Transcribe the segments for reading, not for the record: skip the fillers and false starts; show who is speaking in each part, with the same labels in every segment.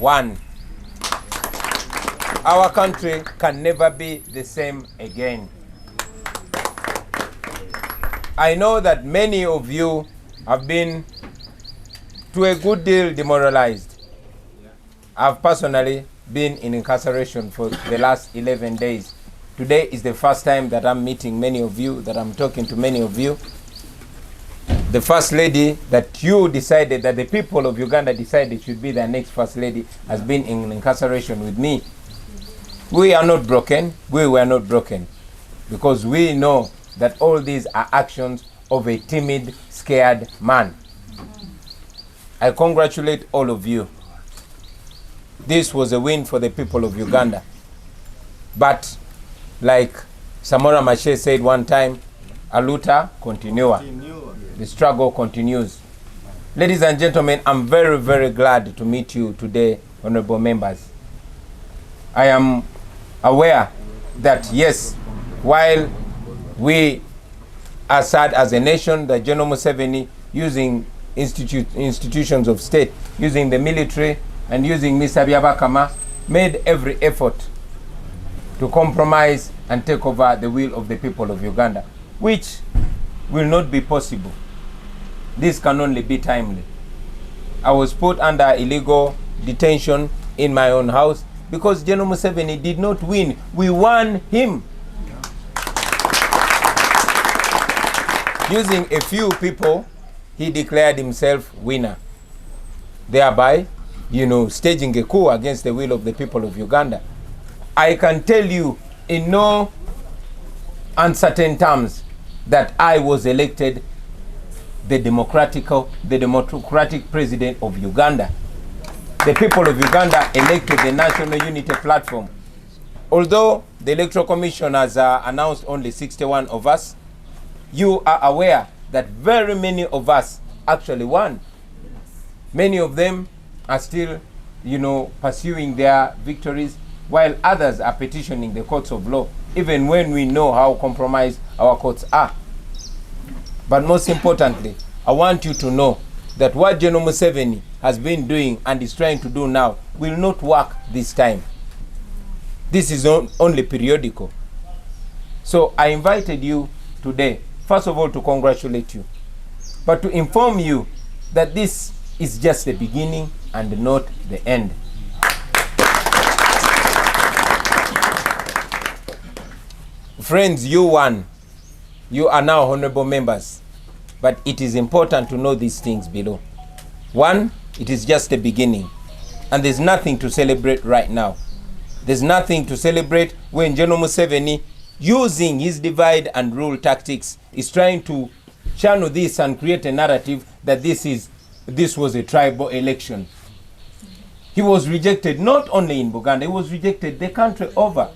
Speaker 1: one. Our country can never be the same again. I know that many of you have been to a good deal demoralized. I've personally been in incarceration for the last 11 days. Today is the first time that I'm meeting many of you, that I'm talking to many of you. The first lady that you decided, that the people of Uganda decided should be the next first lady, has been in incarceration with me. We are not broken. We were not broken. Because we know that all these are actions of a timid, scared man. I congratulate all of you. This was a win for the people of Uganda. But like Samora Machel said one time, aluta continua. The struggle continues. Ladies and gentlemen, I'm very, very glad to meet you today, honorable members. I am aware that yes, while we are sad as a nation that General Museveni, using institutions of state, using the military and using Mr. Byabakama, made every effort to compromise and take over the will of the people of Uganda, which will not be possible. This can only be timely. I was put under illegal detention in my own house because General Museveni did not win. We won him. Using a few people, he declared himself winner, thereby, staging a coup against the will of the people of Uganda. I can tell you in no uncertain terms that I was elected the democratic president of Uganda. The people of Uganda elected the National Unity Platform. Although the Electoral Commission has announced only 61 of us, you are aware that very many of us actually won. Many of them are still, pursuing their victories, while others are petitioning the courts of law, even when we know how compromised our courts are. But most importantly, I want you to know that what General Museveni has been doing and is trying to do now will not work this time. This is only periodical. So I invited you today, first of all, to congratulate you, but to inform you that this is just the beginning and not the end. Friends, you won. You are now honorable members. But it is important to know these things below. One, it is just the beginning. And there's nothing to celebrate right now. There's nothing to celebrate when General Museveni, using his divide and rule tactics, is trying to channel this and create a narrative that this was a tribal election. He was rejected not only in Uganda, he was rejected the country over.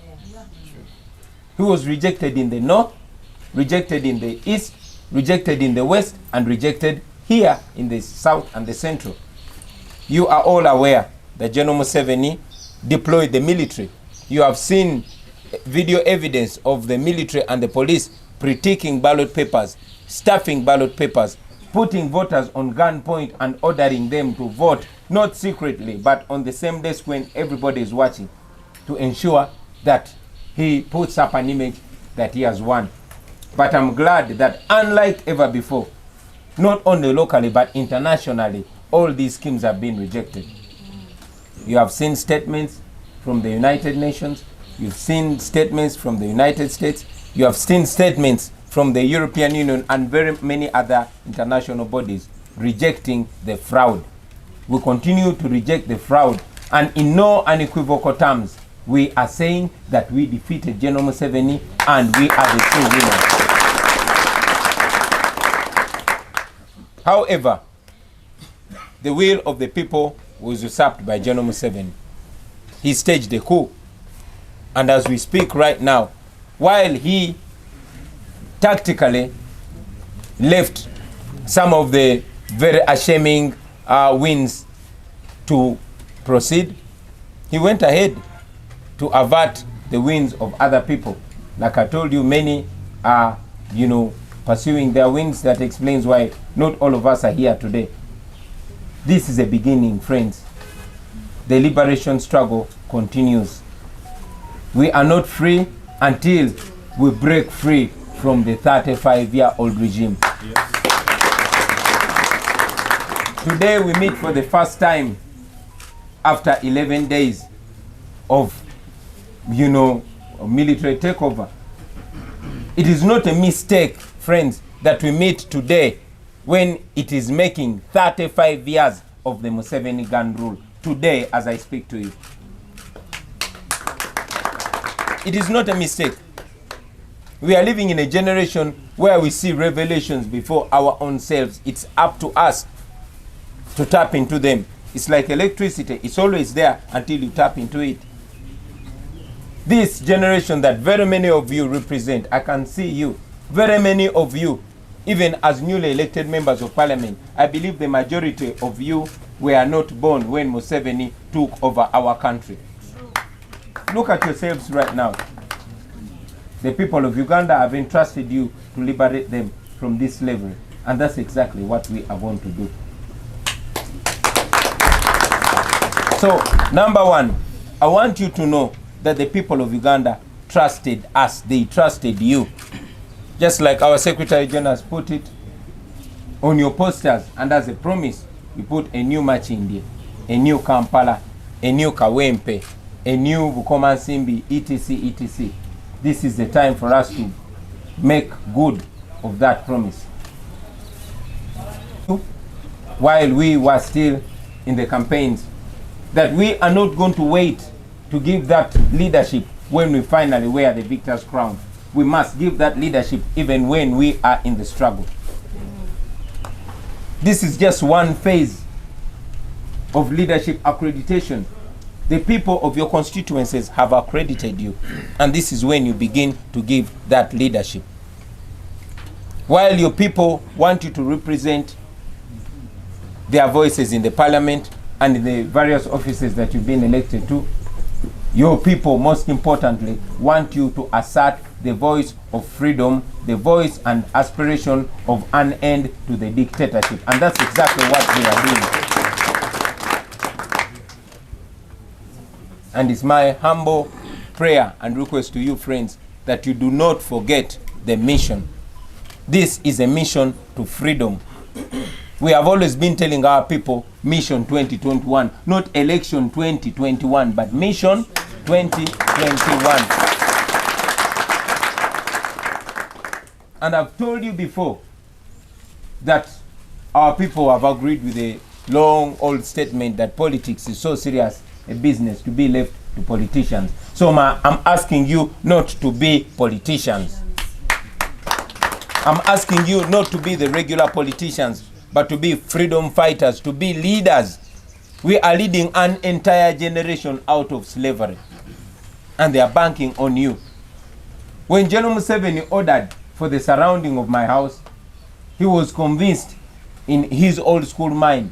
Speaker 1: He was rejected in the north, rejected in the east, rejected in the west, and rejected here in the south and the central. You are all aware that General Museveni deployed the military. You have seen video evidence of the military and the police pre-ticking ballot papers, stuffing ballot papers, putting voters on gunpoint and ordering them to vote, not secretly, but on the same desk when everybody is watching, to ensure that he puts up an image that he has won. But I'm glad that unlike ever before, not only locally but internationally, all these schemes have been rejected. You have seen statements from the United Nations, you've seen statements from the United States, you have seen statements from the European Union and very many other international bodies rejecting the fraud. We continue to reject the fraud, and in no unequivocal terms, we are saying that we defeated General Museveni and we are the true winners. However, the will of the people was usurped by General Museveni. He staged a coup. And as we speak right now, while he tactically left some of the very ashaming wins to proceed, he went ahead to avert the wins of other people. Like I told you, many are, pursuing their wins. That explains why not all of us are here today. This is a beginning, friends. the liberation struggle continues. We are not free until we break free from the 35-year-old regime. Yes. Today we meet for the first time after 11 days of, military takeover. It is not a mistake, friends, that we meet today when it is making 35 years of the Museveni gun rule. Today, as I speak to you. It is not a mistake. We are living in a generation where we see revelations before our own selves. It's up to us to tap into them. It's like electricity. It's always there until you tap into it. This generation that very many of you represent, I can see you, very many of you, even as newly elected members of parliament, I believe the majority of you were not born when Museveni took over our country. Look at yourselves right now. The people of Uganda have entrusted you to liberate them from this slavery. And that's exactly what we are going to do. So, number one, I want you to know that the people of Uganda trusted us. They trusted you. Just like our Secretary General has put it on your posters, and as a promise, we put a new Machindi, a new Kampala, a new Kawempe, a new Bukomansimbi, etc., etc. This is the time for us to make good of that promise. While we were still in the campaigns, that we are not going to wait to give that leadership when we finally wear the victor's crown. We must give that leadership even when we are in the struggle. This is just one phase of leadership accreditation. The people of your constituencies have accredited you, and this is when you begin to give that leadership. While your people want you to represent their voices in the parliament and in the various offices that you've been elected to, your people, most importantly, want you to assert the voice of freedom, the voice and aspiration of an end to the dictatorship. And that's exactly what we are doing. And it's my humble prayer and request to you, friends, that you do not forget the mission. This is a mission to freedom. We have always been telling our people, mission 2021, not election 2021, but mission 2021. And I've told you before that our people have agreed with a long old statement that politics is so serious a business to be left to politicians. So I'm asking you not to be politicians. I'm asking you not to be the regular politicians, but to be freedom fighters, to be leaders. We are leading an entire generation out of slavery, and they are banking on you. When General Museveni ordered for the surrounding of my house, he was convinced in his old school mind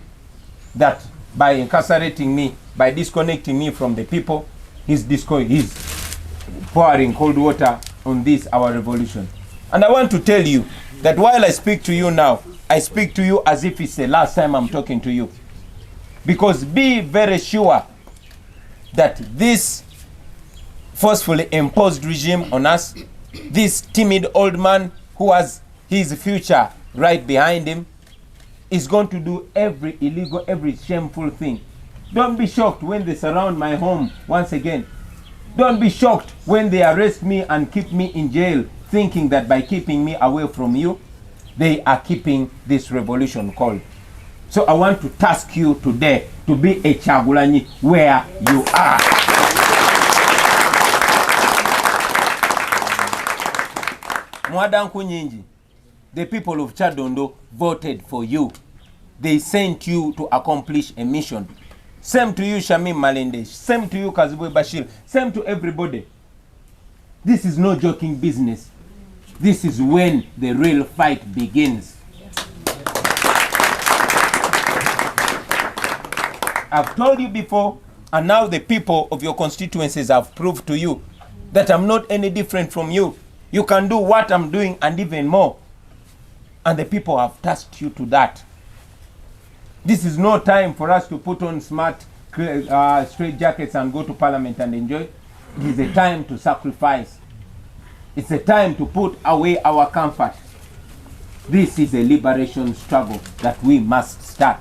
Speaker 1: that by incarcerating me, by disconnecting me from the people, he's pouring cold water on this, our revolution. And I want to tell you that while I speak to you now, I speak to you as if it's the last time I'm talking to you. Because be very sure that this forcefully imposed regime on us, this timid old man who has his future right behind him, is going to do every illegal, every shameful thing. Don't be shocked when they surround my home once again. Don't be shocked when they arrest me and keep me in jail, thinking that by keeping me away from you, they are keeping this revolution cold. So I want to task you today to be a kyagulanyi where you are. Mwadanku nyingi, the people of Chadondo voted for you. They sent you to accomplish a mission. Same to you, Shamim Malende. Same to you, Kazibwe Bashir. Same to everybody. This is no joking business. This is when the real fight begins. I've told you before, and now the people of your constituencies have proved to you that I'm not any different from you. You can do what I'm doing and even more. And the people have tasked you to that. This is no time for us to put on smart straight jackets and go to parliament and enjoy. It is a time to sacrifice. It's a time to put away our comfort. This is a liberation struggle that we must start.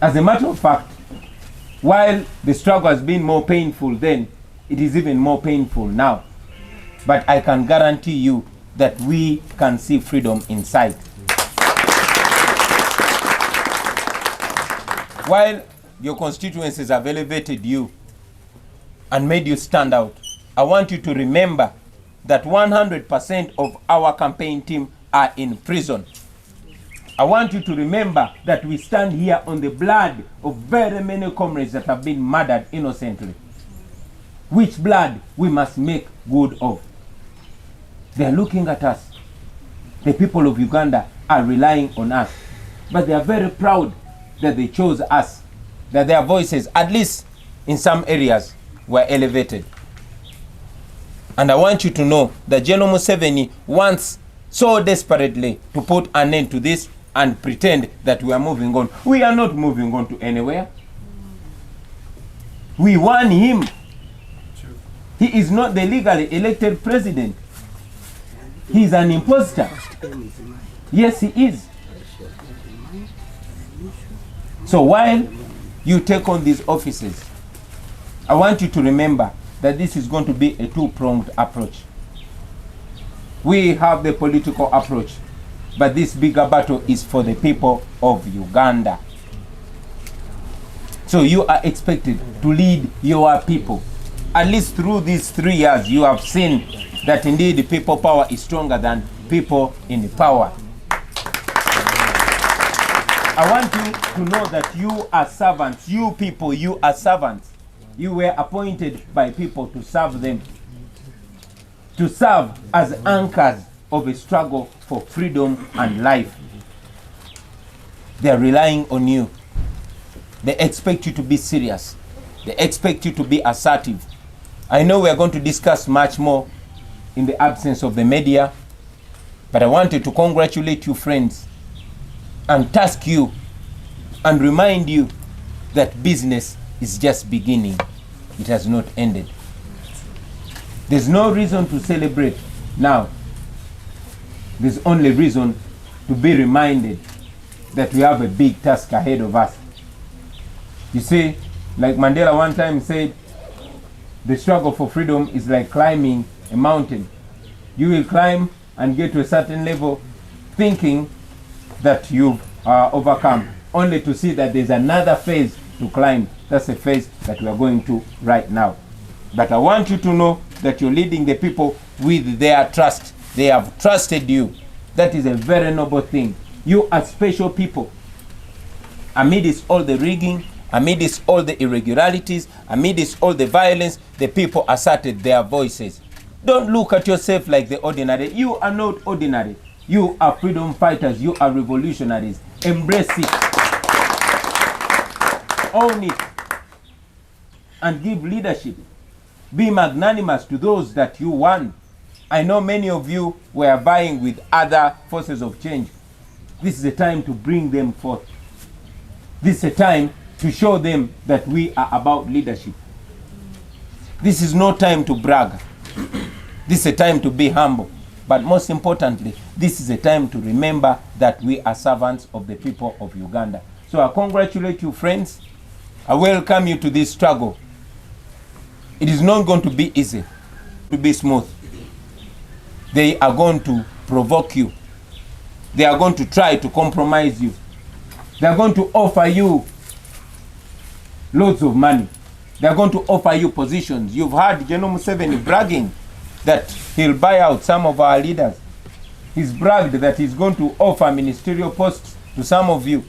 Speaker 1: As a matter of fact, while the struggle has been more painful then, it is even more painful now. But I can guarantee you that we can see freedom in sight. While your constituencies have elevated you and made you stand out, I want you to remember that 100% of our campaign team are in prison. I want you to remember that we stand here on the blood of very many comrades that have been murdered innocently. Which blood we must make good of. They are looking at us. The people of Uganda are relying on us. But they are very proud that they chose us. That their voices, at least in some areas, were elevated. And I want you to know that General Museveni wants so desperately to put an end to this and pretend that we are moving on. We are not moving on to anywhere. We want him. He is not the legally elected president. He is an imposter. Yes, he is. So while you take on these offices, I want you to remember that this is going to be a two-pronged approach. We have the political approach, but this bigger battle is for the people of Uganda. So you are expected to lead your people. At least through these 3 years, you have seen that indeed people power is stronger than people in power. I want you to know that you are servants. You people, you are servants. You were appointed by people to serve them. To serve as anchors of a struggle for freedom and life. They are relying on you. They expect you to be serious. They expect you to be assertive. I know we are going to discuss much more in the absence of the media, but I wanted to congratulate you, friends, and task you and remind you that business is just beginning. It has not ended. There's no reason to celebrate now. There's only reason to be reminded that we have a big task ahead of us. You see, like Mandela one time said, the struggle for freedom is like climbing a mountain. You will climb and get to a certain level thinking that you've overcome, only to see that there's another phase to climb. That's a phase that we are going to right now. But I want you to know that you're leading the people with their trust. They have trusted you. That is a very noble thing. You are special people. Amidst all the rigging, amidst all the irregularities, amidst all the violence, the people asserted their voices. Don't look at yourself like the ordinary. You are not ordinary. You are freedom fighters. You are revolutionaries. Embrace it. Own it. And give leadership. Be magnanimous to those that you won. I know many of you were vying with other forces of change. This is a time to bring them forth. This is a time to show them that we are about leadership. This is no time to brag. This is a time to be humble. But most importantly, this is a time to remember that we are servants of the people of Uganda. So I congratulate you, friends. I welcome you to this struggle. It is not going to be easy, to be smooth. They are going to provoke you. They are going to try to compromise you. They are going to offer you loads of money. They are going to offer you positions. You've heard General Museveni bragging that he'll buy out some of our leaders. He's bragged that he's going to offer ministerial posts to some of you.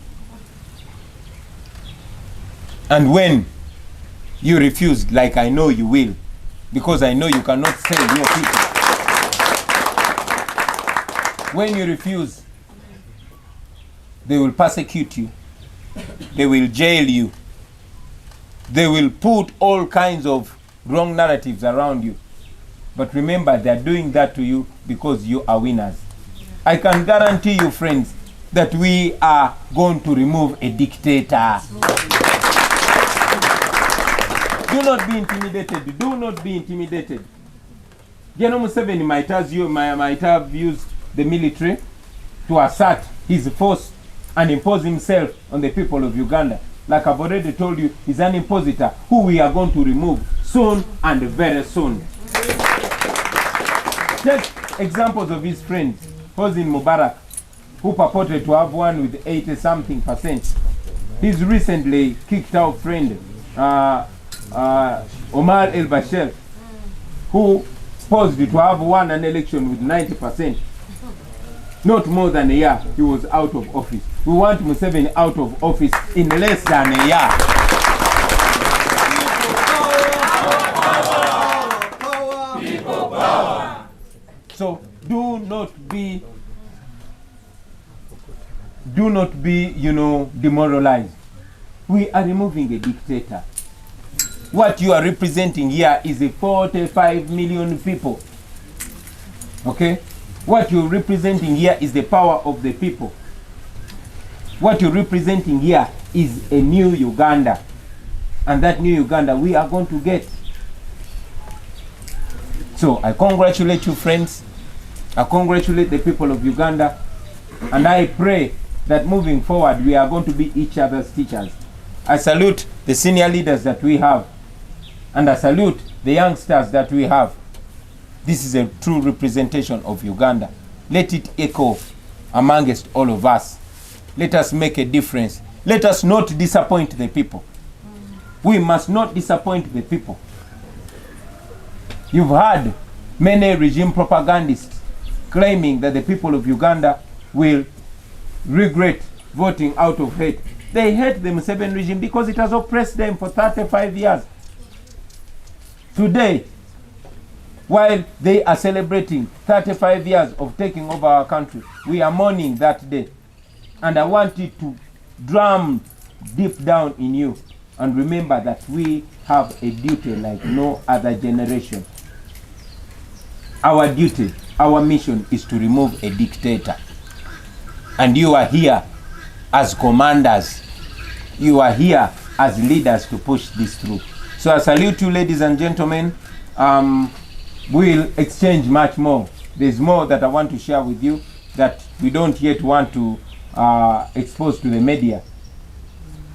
Speaker 1: And when you refuse, like I know you will, because I know you cannot save your people. When you refuse, they will persecute you. They will jail you. They will put all kinds of wrong narratives around you. But remember, they are doing that to you because you are winners. I can guarantee you, friends, that we are going to remove a dictator. Do not be intimidated. Do not be intimidated. General Museveni might have used the military to assert his force and impose himself on the people of Uganda. Like I've already told you, he's an impositor who we are going to remove soon and very soon. Take examples of his friends, Hosni Mubarak, who purported to have won with 80-something%. His recently kicked out friend, Omar el-Bashir, who posed to have won an election with 90%. Not more than a year, he was out of office. We want Museveni out of office in less than a year. People power. So do not be, demoralized. We are removing a dictator. What you are representing here is a 45 million people. Okay? What you're representing here is the power of the people. What you're representing here is a new Uganda. And that new Uganda we are going to get. So I congratulate you, friends. I congratulate the people of Uganda. And I pray that moving forward we are going to be each other's teachers. I salute the senior leaders that we have. And I salute the youngsters that we have. This is a true representation of Uganda. Let it echo amongst all of us. Let us make a difference. Let us not disappoint the people. We must not disappoint the people. You've heard many regime propagandists claiming that the people of Uganda will regret voting out of hate. They hate the Museveni regime because it has oppressed them for 35 years. Today, while they are celebrating 35 years of taking over our country, we are mourning that day. And I want it to drum deep down in you and remember that we have a duty like no other generation. Our duty, our mission is to remove a dictator. And you are here as commanders. You are here as leaders to push this through. So I salute you, ladies and gentlemen. We'll exchange much more. There's more that I want to share with you that we don't yet want to expose to the media.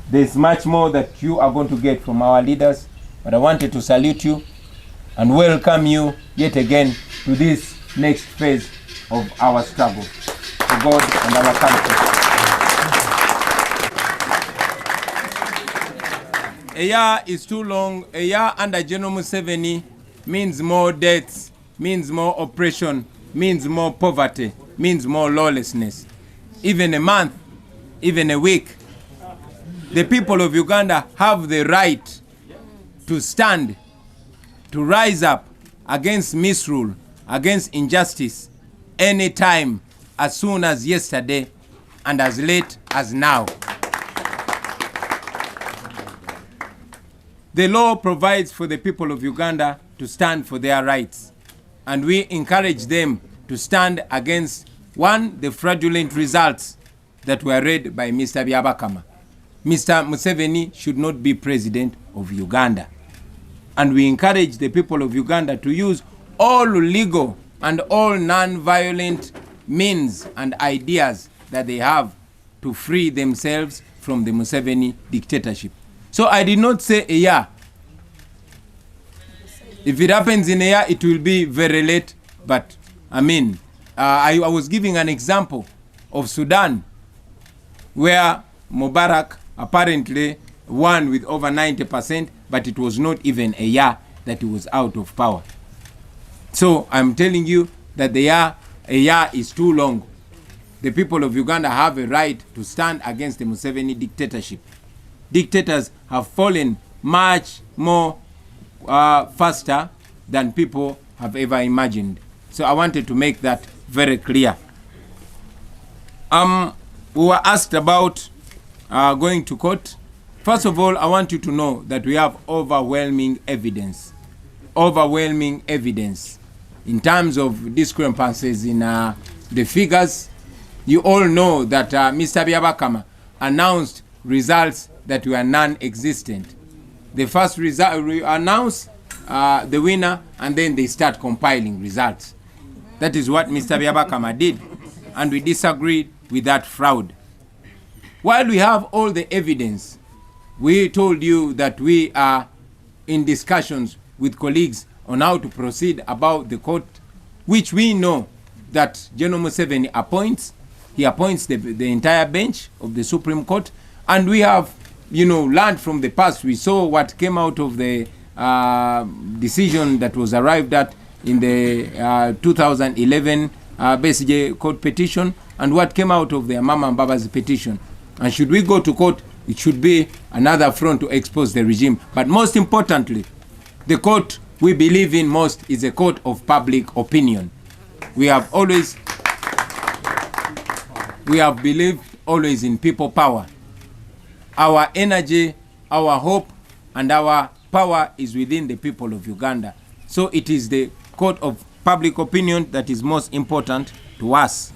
Speaker 1: There's much more that you are going to get from our leaders, but I wanted to salute you and welcome you yet again to this next phase of our struggle for God and our country. A year is too long. A year under General Museveni means more deaths, means more oppression, means more poverty, means more lawlessness. Even a month, even a week. The people of Uganda have the right to stand, to rise up against misrule, against injustice, anytime, as soon as yesterday and as late as now. The law provides for the people of Uganda to stand for their rights. And we encourage them to stand against, one, the fraudulent results that were read by Mr. Byabakama. Mr. Museveni should not be president of Uganda. And we encourage the people of Uganda to use all legal and all non-violent means and ideas that they have to free themselves from the Museveni dictatorship. So I did not say a year. If it happens in a year, it will be very late. But I mean, I was giving an example of Sudan, where Mubarak apparently won with over 90%, but it was not even a year that he was out of power. So I'm telling you that a year is too long. The people of Uganda have a right to stand against the Museveni dictatorship. Dictators have fallen much more faster than people have ever imagined. So I wanted to make that very clear. We were asked about going to court. First of all, I want you to know that we have overwhelming evidence in terms of discrepancies in the figures, You all know that Mr. Byabakama announced results that were non-existent. They first announce the winner, and then they start compiling results. That is what Mr. Byabakama did, and we disagreed with that fraud. While we have all the evidence, we told you that we are in discussions with colleagues on how to proceed about the court, which we know that General Museveni appoints. He appoints the entire bench of the Supreme Court, and we have, learned from the past. We saw what came out of the decision that was arrived at in the 2011 BCJ court petition, and what came out of the Mama and Baba's petition. And should we go to court, it should be another front to expose the regime. But most importantly, the court we believe in most is a court of public opinion. We have believed always in people power. Our energy, our hope, and our power is within the people of Uganda. So it is the court of public opinion that is most important to us.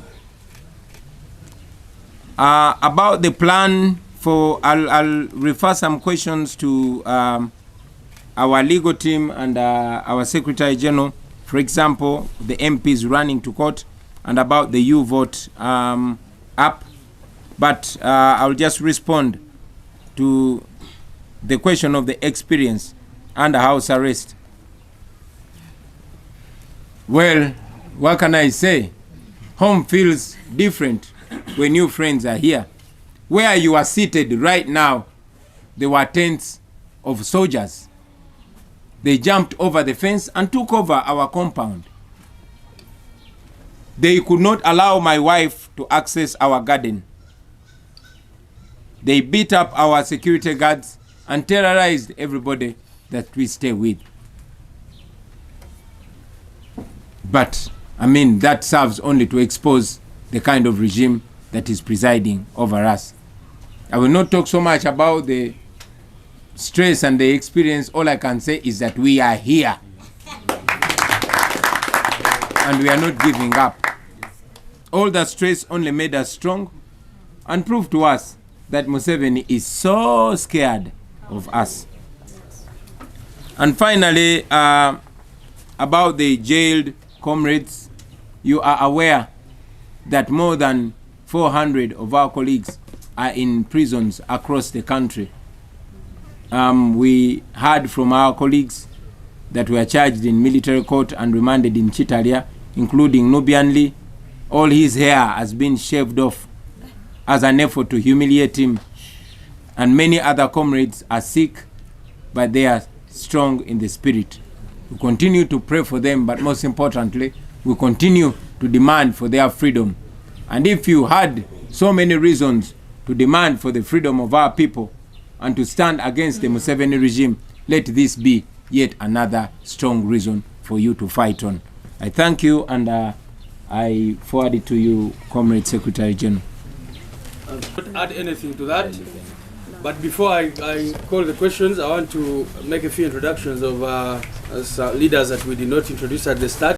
Speaker 1: About the plan for, I'll refer some questions to our legal team and our Secretary General. For example, the MPs running to court, and about the U-Vote app. But I'll just respond to the question of the experience under house arrest. Well, what can I say? Home feels different when new friends are here. Where you are seated right now, there were tents of soldiers. They jumped over the fence and took over our compound. They could not allow my wife to access our garden. They beat up our security guards and terrorized everybody that we stay with. But, that serves only to expose the kind of regime that is presiding over us. I will not talk so much about the stress and the experience. All I can say is that we are here. And we are not giving up. All that stress only made us strong and proved to us that Museveni is so scared of us. And finally, about the jailed comrades, you are aware that more than 400 of our colleagues are in prisons across the country. We heard from our colleagues that were charged in military court and remanded in Chitalia, including Nubian Lee. All his hair has been shaved off as an effort to humiliate him. And many other comrades are sick, but they are strong in the spirit. We continue to pray for them, but most importantly, we continue to demand for their freedom. And if you had so many reasons to demand for the freedom of our people and to stand against the Museveni regime, let this be yet another strong reason for you to fight on. I thank you, and I forward it to you, Comrade Secretary General.
Speaker 2: I don't add anything to that. But before I call the questions, I want to make a few introductions of leaders that we did not introduce at the start.